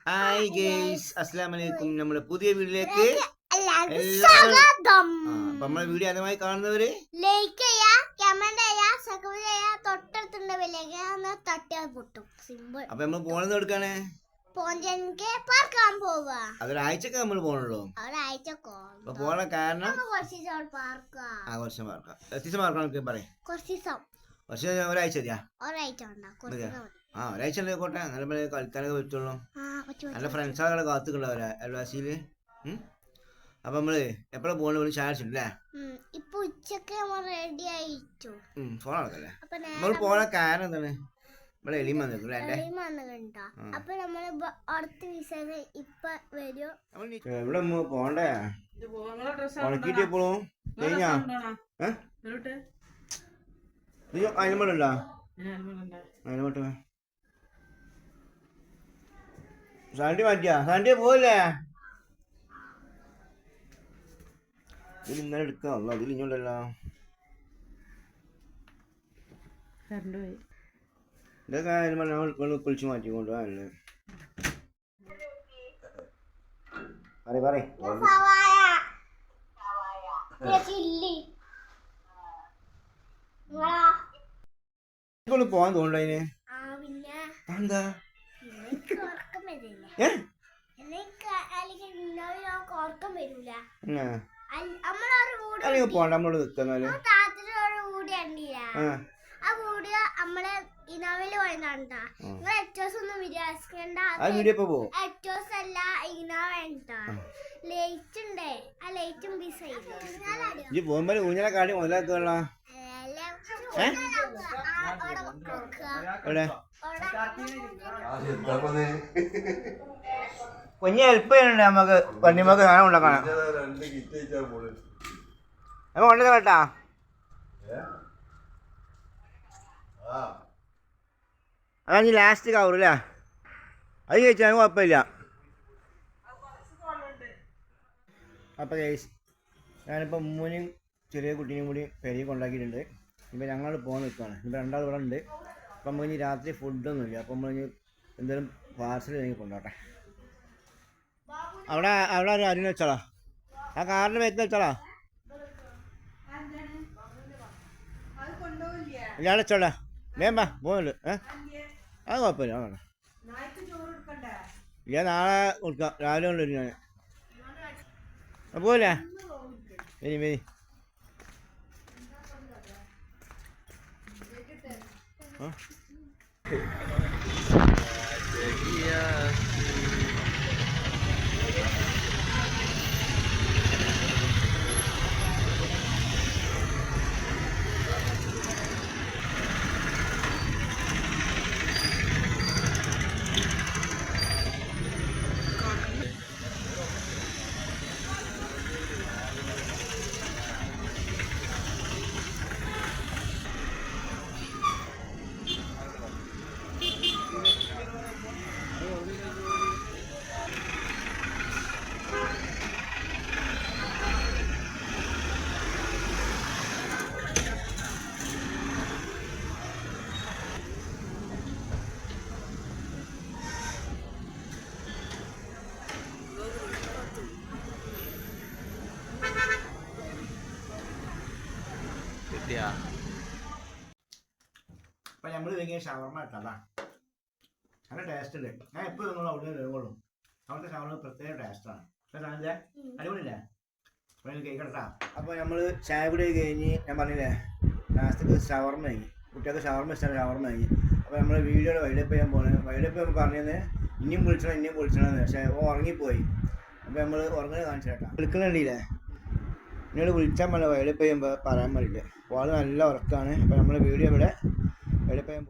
Hi guys, അസ്സലാമു അലൈക്കും. നമ്മുടെ പുതിയ വീഡിയോയിലേക്ക് നമ്മളെ വീഡിയോ ആദ്യമായി കാണുന്നവര് ലൈക്ക് ചെയ്യാ, കമന്റ് ചെയ്യാ, സബ്സ്ക്രൈബ് ചെയ്യാ, തൊട്ടടുത്തുള്ള ബെല്ലൈക്കൺ തട്ടിയാൽ പൊട്ടും. സിമ്പിൾ. അപ്പൊ നമ്മൾ പോണെന്ന് എടുക്കാണ് പാർക്കാൻ പോവാ. അതൊരാഴ്ചക്ക് നമ്മൾ പോണുള്ളൂ. ഒരാഴ്ചക്കോ പോണ കാരണം കുറച്ച് പാർക്കാം. എത്തിച്ച പാർക്കാൻ പറയും. കുറച്ച് ഒരാഴ്ച മതിയാ? ഒരാഴ്ച ഒരാഴ്ച കോട്ടെ. നല്ല കളിക്കാനൊക്കെ പറ്റുള്ളൂ. നല്ല ഫ്രണ്ട്സാകളെ കാത്തുക്കുള്ളവരാ അയൽവാസിയില്. അപ്പൊ നമ്മള് എപ്പോഴാ പോകണ ചാടിച്ചിട്ടല്ലേ? ഇപ്പൊ ഉച്ചക്ക് റെഡി ആയിട്ടോ. ഫോൺ നടക്കല്ലേ? നമ്മൾ പോണ കാരണം എന്താണ്? ഇവിടെ എളിയും വന്നിട്ടില്ലേ? അപ്പൊ നമ്മള് അടുത്ത ദിവസം ഇപ്പൊ വരും. എവിടെ പോണ്ടേ? ഉണക്കിട്ട് എപ്പോഴും കഴിഞ്ഞാ അതിനുമ്പോഴുണ്ടോ? അതിനോട്ട് സാൻഡി മാറ്റിയാ? സാൻഡിയെ പോവല്ലേ? ഇതിൽ ഇന്നലെ എടുക്കാമല്ലോ. അതിൽ ഇങ്ങോട്ടല്ലോ. ഇതൊക്കെ കുളിച്ച് മാറ്റിക്കൊണ്ടു പോകാനല്ലേ? പോവാൻ തോന്നുന്നു. അതിന് എന്താ അല്ലെങ്കിൽ പോണ്ട. നമ്മളോട് നിൽക്കുന്നാല് ആ വീഡിയോ നമ്മള് ഇനോവയില് പോയതാണ്ടാ. നിങ്ങൾ ഏറ്റവും ഒന്നും വിചാരിക്കണ്ട. ഏറ്റവും അല്ല ഇനോവ ലൈറ്റ് ഉണ്ട്. ആ ലൈറ്റും ബിസ് പോകുമ്പോ ഊഞ്ഞാലെ കാടി മുതലാക്കുള്ള കുഞ്ഞ് ഹെൽപ്പ് ചെയ്യുന്നുണ്ട് നമുക്ക്. വണ്ടിമക്ക് സാധനം ഉണ്ടാക്കാനാ. അപ്പൊ കൊണ്ടത് കേട്ടാ. അതാ നീ ലാസ്റ്റ് കവറല്ലേ? അത് ചോദിച്ചാൽ കുഴപ്പമില്ല. അപ്പം ഞാനിപ്പോൾ ഉമ്മൂനെയും ചെറിയ കുട്ടീനെയും കൂടി പെരിയിൽ കൊണ്ടാക്കിയിട്ടുണ്ട്. ഇപ്പം ഞങ്ങൾ പോകാൻ നിൽക്കുകയാണ്. ഇപ്പം രണ്ടാൾ ഇവിടെ ഉണ്ട്. അപ്പം നമുക്ക് ഇനി രാത്രി ഫുഡൊന്നുമില്ല. അപ്പം നമ്മൾ ഇനി എന്തെങ്കിലും പാർസൽ കഴിഞ്ഞ് കൊണ്ടോട്ടെ. അവിടെ ഒരു അരിന് വെച്ചാളാ. ആ കാറിൻ്റെ വേഗത്തിൽ വെച്ചാളാ. ഇയാളെ വെച്ചോളാ. വേമ്പാ പോകുന്നുണ്ട്. അത് കുഴപ്പമില്ല. ഞാൻ നാളെ കൊടുക്കാം. രാവിലെ കൊണ്ടുവരും ഞാൻ. പോവില്ലേ? വരി. അപ്പം നമ്മൾ വെങ്ങിയ ഷവർമ്മ ഇട്ടതാ. നല്ല ടേസ്റ്റ് ഉണ്ട്. ഞാൻ എപ്പോഴും നിങ്ങൾ അവിടെ വരുവുള്ളൂ. അവിടുത്തെ ഷവർമ്മ പ്രത്യേക ടേസ്റ്റാണ്. സാധനത്തെ അടിപൊളിയില്ലേ? അപ്പോൾ കേൾക്കട്ടാ. അപ്പോൾ നമ്മൾ ചായ കൂടി കഴിഞ്ഞ് ഞാൻ പറഞ്ഞില്ലേ ലാസ്റ്റൊക്കെ ഷവർമ്മ കഴിഞ്ഞ് കുട്ടികൾക്ക് ഷവർമ്മ ഇഷ്ടമാണ്. ഷവർമ്മ കഴിഞ്ഞ് അപ്പോൾ നമ്മൾ വീഡിയോയുടെ വൈഡപ്പ് ചെയ്യാൻ പോകുന്നത്. വൈഡപ്പ് നമ്മൾ പറഞ്ഞത് ഇനിയും വിളിച്ചണമെന്ന്. പക്ഷേ ഉറങ്ങിപ്പോയി. അപ്പോൾ നമ്മൾ ഉറങ്ങുന്നത് കാണിച്ചു കേട്ടാ. വിളിക്കുന്നുണ്ടില്ലേ? എന്നോട് വിളിച്ചാൽ മതി. വൈഡപ്പ് ചെയ്യുമ്പോൾ പറയാൻ പാടില്ല. അപ്പോൾ അത് നല്ല ഉറക്കമാണ്. അപ്പോൾ നമ്മൾ വീഡിയോ ഇവിടെ വൈഡപ്പ് ചെയ്യാൻ